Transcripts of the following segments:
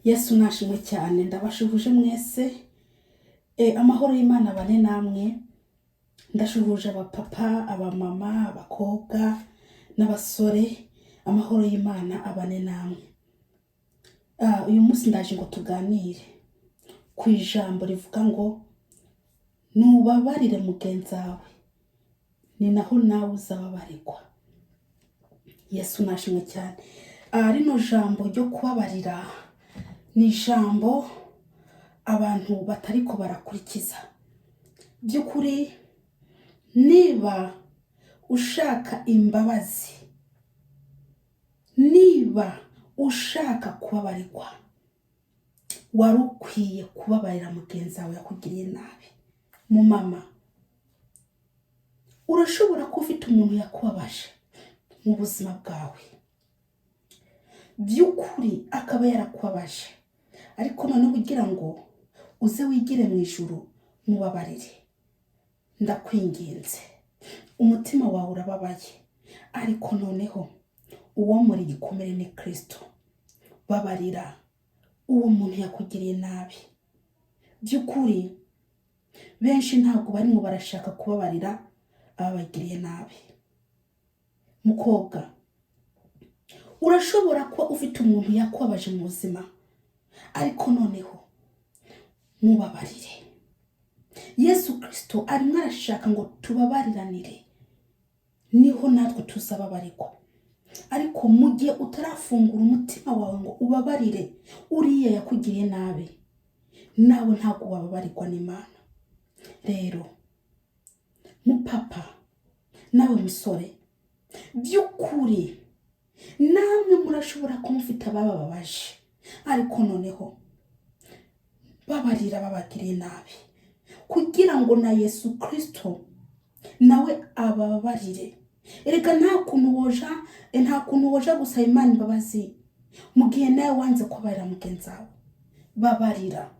Yesu nashimwe cyane ndabashuhuje mwese amahoro y'Imana bane namwe ndashuhuje abapapa abamama abakobwa n'abasore amahoro y'Imana abane namwe uyu munsi ndaje ngo tuganire ku ijambo rivuga ngo nubabarire mugenzi wawe ni naho nawe uzababarirwa. Yesu nashimwe cyane. Rino jambo ryo kubabarira ni ijambo abantu batari ko barakurikiza. By'ukuri niba ushaka imbabazi, niba ushaka kubabarirwa, wari ukwiye kubabarira mugenzi wawe yakugiriye nabi. Mu mama urashobora kuba ufite umuntu yakubabaje mu buzima bwawe, by'ukuri akaba yarakubabaje, ariko noneho kugira ngo uze wigire mu ijuru mubabarire, ndakwinginze umutima wawe urababaye, ariko noneho uwo muri gikomere ni Kristo. Babarira uwo muntu yakugiriye nabi. By'ukuri benshi ntabwo barimo barashaka kubabarira ababagiriye nabi. Mukobwa, urashobora kuba ufite umuntu yakubabaje mu buzima, ariko noneho mubabarire. Yesu Kristo arimo arashaka ngo tubabariranire, niho natwe tuzababarirwa. Ariko mu gihe utarafungura umutima wawe ngo ubabarire uriya yakugiriye nabi, nawe ntabwo wababarirwa n'Imana. Rero mupapa nawe musore, by'ukuri namwe murashobora kumufita abababaje, ariko noneho babarira babagiriye nabi, kugira ngo na Yesu Kristo nawe ababarire. Erega nta kuntu woja gusaba Imana imbabazi mu gihe nawe wanze kubabarira mugenzi wawe. Babarira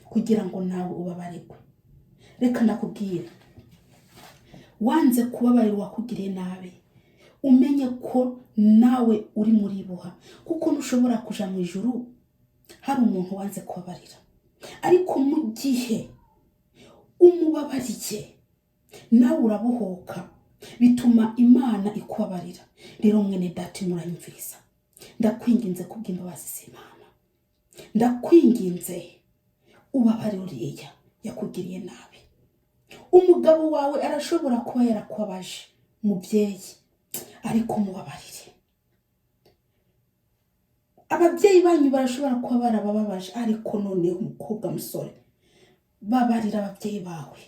kugira ngo nawe ubabarirwe. Reka ndakubwira, wanze kubabarira wakugiriye nabi, umenye ko nawe uri muri buha, kuko ntushobora kuja mu ijuru hari umuntu wanze kubabarira. Ariko mu gihe umubabariye nawe urabohoka, bituma Imana ikubabarira. Rero mwene data muranyumviriza, ndakwinginze kubw'imbabazi z'Imana, ndakwinginze ubabarire uriya yakugiriye nabi. Umugabo wawe arashobora kuba yarakubabaje mubyeyi, ariko mubabarire. Ababyeyi banyu barashobora kuba barabababaje, ariko noneho umukobwa musore, babarira ababyeyi bawe.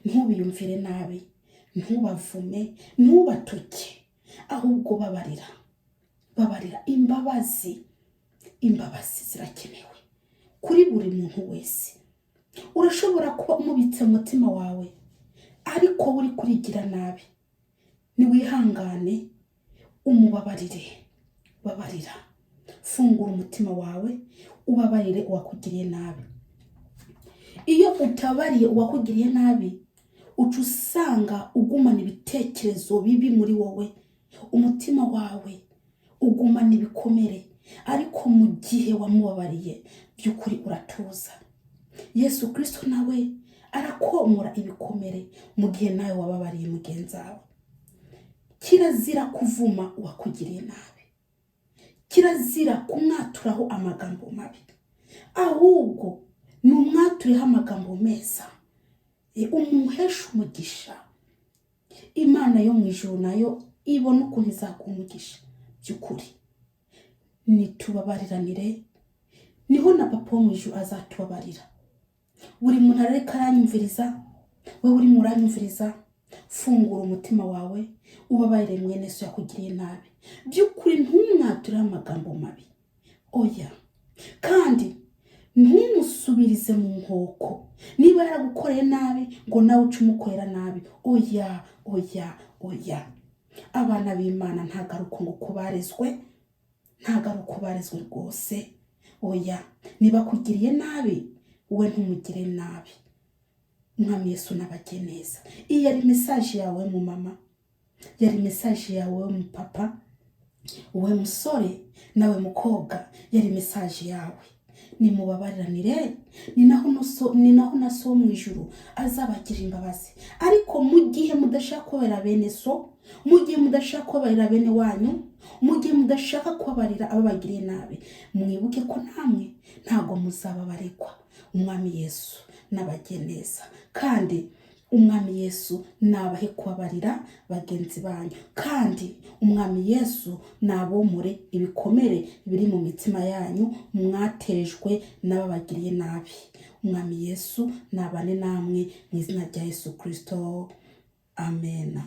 Ntubiyumvire nabi, ntubavume, ntubatuke, ahubwo babarira. Imbabazi zirakenewe kuri buri muntu wese. Urashobora kuba umubitse umutima wawe, ariko uri kurigira nabi. Niwihangane umubabarire. Babarira, fungura umutima wawe ubabarire uwakugiriye nabi. Iyo utabariye uwakugiriye nabi, uca usanga ugumana ibitekerezo bibi muri wowe, umutima wawe ugumana ibikomere. Ariko mu gihe wamubabariye, by'ukuri uratuza. Yesu Kristo nawe arakomora ibikomere mu gihe nawe wababariye mugenzi wawe. Kirazira kuvuma uwakugiriye nabi, kirazira kumwaturaho amagambo mabi, ahubwo numwatureho amagambo meza, umuhesha umugisha. Imana yo mu ijuru nayo ibona ukuntu izaguha umugisha. By'ukuri nitubabariranire, niho na papa wo mu ijuru azatubabarira. Buri muntu areka aranyumviriza, we uri muranyumviriza, fungura umutima wawe ubabarire mwene so yakugiriye nabi. By'ukuri ntumwatureho amagambo mabi, oya. Kandi ntumusubirize mu nkoko. Niba yaragukoreye nabi ngo nawe uce umukorera nabi, oya. Abana b'Imana ntagaruka ngo kubarezwe, ntagaruka barezwe rwose, oya. Niba kugiriye nabi, we ntumugire nabi. Mwami Yesu nabagiye neza. Iyi yari message yawe mu mama, yari message yawe mu papa, uwe musore nawe mukobwa, yari message yawe. nimubabariranire, ni naho na so mu ijuru azabagira imbabazi. Ariko mu gihe mudashaka kubabarira bene so, mu gihe mudashaka kubabarira bene wanyu, mu gihe mudashaka kubabarira ababagiriye nabi, mwibuke ko namwe ntago muzababarirwa. Umwami Yesu nabagiye neza, kandi Umwami Yesu nabahe kubabarira bagenzi banyu, kandi Umwami Yesu nabomore ibikomere biri mu mitima yanyu mwatejwe n'ababagiriye nabi. Umwami Yesu nabane namwe mu izina rya Yesu Kristo. Amen.